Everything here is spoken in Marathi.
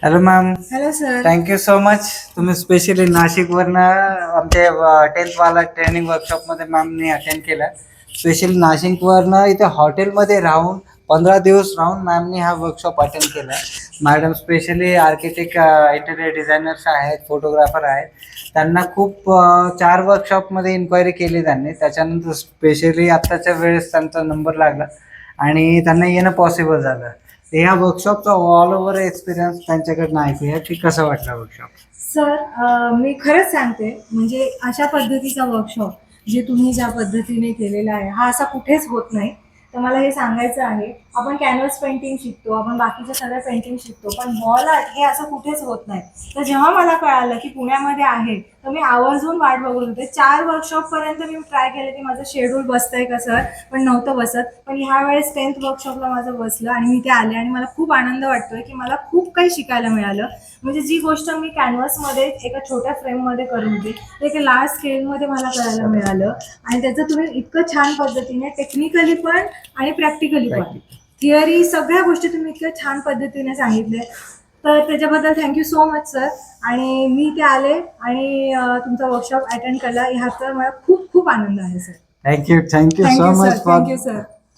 Hello ma'am. Hello sir. Thank you so much. तुम्ही स्पेशली नाशिकवरनं आमच्या 10th वाला ट्रेनिंग वर्कशॉपमध्ये मॅमनी अटेंड केला. स्पेशली नाशिकवरनं इथे हॉटेलमध्ये राहून 15 दिवस राहून मॅमनी हा वर्कशॉप अटेंड केला. Madam specially architect, interior designers आहेत, फोटोग्राफर आहेत. त्यांना खूप 4 वर्कशॉपमध्ये इन्क्वायरी केली त्यांनी. त्याच्यानंतर स्पेशली आत्ताच्या वेळेस त्यांचा नंबर लागला आणि त्यांना येणं पॉसिबल झालं. ह्या वर्कशॉपचा ऑल ओव्हर एक्सपिरियन्स त्यांच्याकडनं ऐकूया की कसं वाटलं वर्कशॉप. सर मी खरंच सांगते, म्हणजे अशा पद्धतीचा वर्कशॉप जे तुम्ही ज्या पद्धतीने केलेला आहे हा असा कुठेच होत नाही. तर मला हे सांगायचं आहे, आपण कॅनव्हास पेंटिंग शिकतो, आपण बाकीच्या सगळ्या पेंटिंग शिकतो, पण वॉल आर्ट हे असं कुठेच होत नाही. तर जेव्हा मला कळालं की पुण्यामध्ये आहे तर मी आवर्जून वाट बघत होते. 4 वर्कशॉपपर्यंत मी ट्राय केलं की माझं शेड्यूल बसतंय का सर, पण नव्हतं बसत. पण ह्या वेळेस 10th वर्कशॉपला माझं बसलं आणि मी ते आले आणि मला खूप आनंद वाटतोय की मला खूप काही शिकायला मिळालं. म्हणजे जी गोष्ट मी कॅनव्हासमध्ये एका छोट्या फ्रेममध्ये करत होते ते एका लार्ज स्केलमध्ये मला करायला मिळालं. आणि त्याचं तुम्ही इतकं छान पद्धतीने टेक्निकली पण आणि प्रॅक्टिकली पण थिअरी सगळ्या गोष्टी तुम्ही इतक्या छान पद्धतीने सांगितल्या. तर त्याच्याबद्दल थँक्यू सो मच सर. आणि मी ते आले आणि तुमचा वर्कशॉप अटेंड केला, ह्याचा मला खूप खूप आनंद आहे sir. Thank you so thank you much sir. For thank you sir.